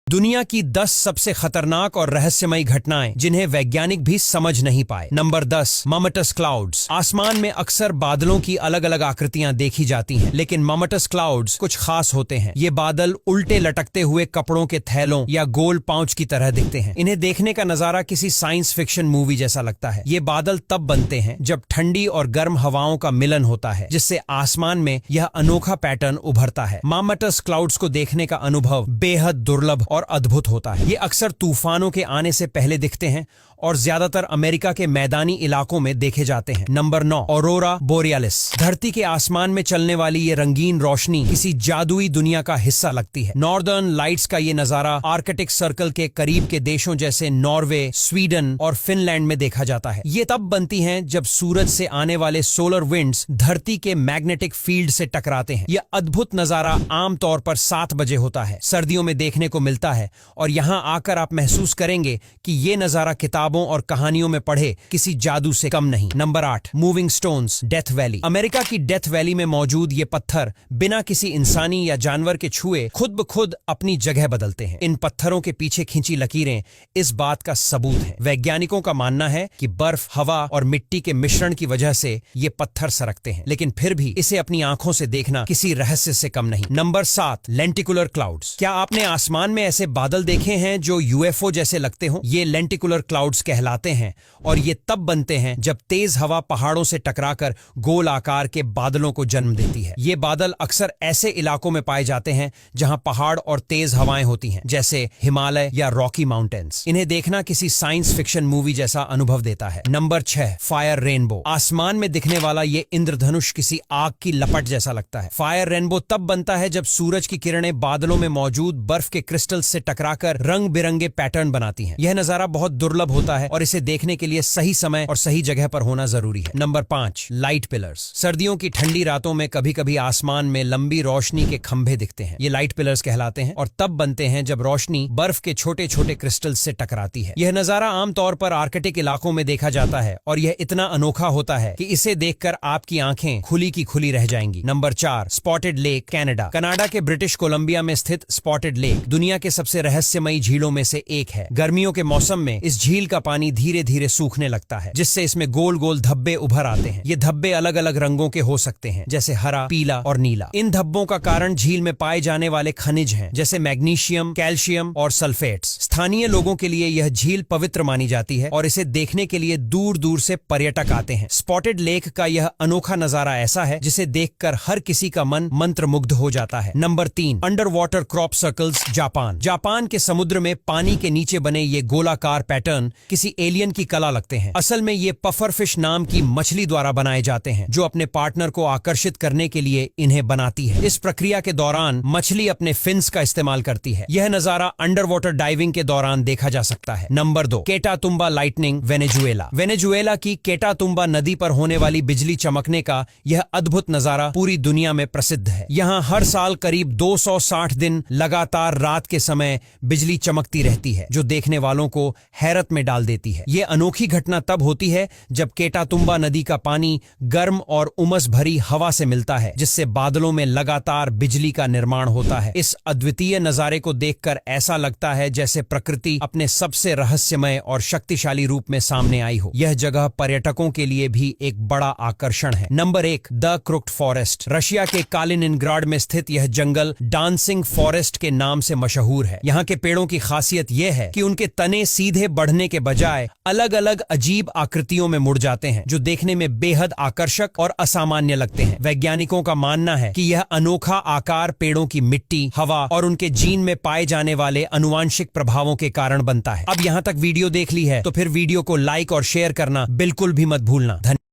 दुनिया की 10 सबसे खतरनाक और रहस्यमयी घटनाएं जिन्हें वैज्ञानिक भी समझ नहीं पाए। Number 10, mammatus clouds. आसमान में अक्सर बादलों की अलग अलग आकृतियां देखी जाती हैं, लेकिन ममटस क्लाउड्स कुछ खास होते हैं। ये बादल उल्टे लटकते हुए कपड़ों के थैलों या गोल पाउच की तरह दिखते हैं। इन्हें देखने का नजारा किसी साइंस फिक्शन मूवी जैसा लगता है। ये बादल तब बनते हैं जब ठंडी और गर्म हवाओं का मिलन होता है, जिससे आसमान में यह अनोखा पैटर्न उभरता है। ममटस क्लाउड्स को देखने का अनुभव बेहद दुर्लभ और अद्भुत होता है। ये अक्सर तूफानों के आने से पहले दिखते हैं और ज्यादातर अमेरिका के मैदानी इलाकों में देखे जाते हैं। Number 9, aurora borealis. धरती के आसमान में चलने वाली ये रंगीन रोशनी किसी जादुई दुनिया का हिस्सा लगती है। नॉर्दर्न लाइट्स का ये नजारा आर्कटिक सर्कल के करीब के देशों जैसे नॉर्वे, स्वीडन और फिनलैंड में देखा जाता है। ये तब बनती हैं जब सूरज से आने वाले सोलर विंड्स धरती के मैग्नेटिक फील्ड से टकराते हैं। यह अद्भुत नजारा आमतौर पर 7 बजे होता है, सर्दियों में देखने को मिलता है, और यहाँ आकर आप महसूस करेंगे कि ये नजारा किताबों और कहानियों में पढ़े किसी जादू से कम नहीं। Number 8, moving stones, death valley. America की डेथ वैली में मौजूद ये पत्थर बिना किसी इंसानी या जानवर के छुए खुद ब खुद अपनी जगह बदलते हैं। इन पत्थरों के पीछे खींची लकीरें इस बात का सबूत है। वैज्ञानिकों का मानना है कि बर्फ, हवा और मिट्टी के मिश्रण की वजह से ये पत्थर सरकते हैं, लेकिन फिर भी इसे अपनी आंखों से देखना किसी रहस्य से कम नहीं। Number 7, lenticular clouds. क्या आपने आसमान में ऐसे बादल देखे हैं जो यूएफओ जैसे लगते हो? ये लेंटिकुलर क्लाउड्स कहलाते हैं, और ये तब बनते हैं जब तेज हवा पहाड़ों से टकराकर गोल आकार के बादलों को जन्म देती है। ये बादल अक्सर ऐसे इलाकों में पाए जाते हैं जहां पहाड़ और तेज हवाएं होती हैं, जैसे हिमालय या रॉकी माउंटेन्स। इन्हें देखना किसी साइंस फिक्शन मूवी जैसा अनुभव देता है। Number 6, fire rainbow. आसमान में दिखने वाला ये इंद्रधनुष किसी आग की लपट जैसा लगता है। फायर रेनबो तब बनता है जब सूरज की किरणें बादलों में मौजूद बर्फ के क्रिस्टल से टकराकर रंग बिरंगे पैटर्न बनाती हैं। यह नजारा बहुत दुर्लभ होता है और इसे देखने के लिए सही समय और सही जगह पर होना जरूरी है। Number 5, light pillars. सर्दियों की ठंडी रातों में कभी कभी आसमान में लंबी रोशनी के खंभे दिखते हैं। ये लाइट पिलर्स कहलाते हैं और तब बनते हैं जब रोशनी बर्फ के छोटे छोटे क्रिस्टल से टकराती है। यह नजारा आमतौर पर आर्कटिक इलाकों में देखा जाता है और यह इतना अनोखा होता है कि इसे देखकर आपकी आंखें खुली की खुली रह जाएंगी। Number 4, spotted lake, Canada. Canada के ब्रिटिश कोलंबिया में स्थित स्पॉटेड लेक दुनिया के सबसे रहस्यमयी झीलों में से एक है। गर्मियों के मौसम में इस झील का पानी धीरे धीरे सूखने लगता है, जिससे इसमें गोल गोल धब्बे उभर आते हैं। ये धब्बे अलग अलग रंगों के हो सकते हैं, जैसे हरा, पीला और नीला। इन धब्बों का कारण झील में पाए जाने वाले खनिज हैं, जैसे मैग्नीशियम, कैल्शियम और सल्फेट्स। स्थानीय लोगों के लिए यह झील पवित्र मानी जाती है और इसे देखने के लिए दूर दूर से पर्यटक आते हैं। स्पॉटेड लेक का यह अनोखा नजारा ऐसा है जिसे देखकर हर किसी का मन मंत्रमुग्ध हो जाता है। Number 3, under water crop circles, Japan. Japan के समुद्र में पानी के नीचे बने ये गोलाकार पैटर्न किसी एलियन की कला लगते हैं। असल में ये पफर फिश नाम की मछली द्वारा बनाए जाते हैं, जो अपने पार्टनर को आकर्षित करने के लिए इन्हें बनाती है। इस प्रक्रिया के दौरान मछली अपने फिन्स का इस्तेमाल करती है। यह नजारा अंडर वाटर डाइविंग के दौरान देखा जा सकता है। Number 2, Catatumbo lightning, Venezuela. Venezuela की केटातुम्बा नदी पर होने वाली बिजली चमकने का यह अद्भुत नजारा पूरी दुनिया में प्रसिद्ध है। यहाँ हर साल करीब 260 दिन लगातार रात के समय बिजली चमकती रहती है, जो देखने वालों को हैरत में डाल देती है। ये अनोखी घटना तब होती है जब केटातुम्बा नदी का पानी गर्म और उमस भरी हवा से मिलता है, जिससे बादलों में लगातार बिजली का निर्माण होता है। इस अद्वितीय नजारे को देखकर ऐसा लगता है जैसे प्रकृति अपने सबसे रहस्यमय और शक्तिशाली रूप में सामने आई हो। यह जगह पर्यटकों के लिए भी एक बड़ा आकर्षण है। Number 1, the crooked forest. Russia के कालिनिनग्राड में स्थित यह जंगल डांसिंग फॉरेस्ट के नाम से मशहूर है। यहाँ के पेड़ों की खासियत यह है कि उनके तने सीधे बढ़ने के बजाय अलग अलग अजीब आकृतियों में मुड़ जाते हैं, जो देखने में बेहद आकर्षक और असामान्य लगते हैं। वैज्ञानिकों का मानना है कि यह अनोखा आकार पेड़ों की मिट्टी, हवा और उनके जीन में पाए जाने वाले अनुवांशिक प्रभावों के कारण बनता है। अब यहाँ तक वीडियो देख ली है तो फिर वीडियो को लाइक और शेयर करना बिल्कुल भी मत भूलना।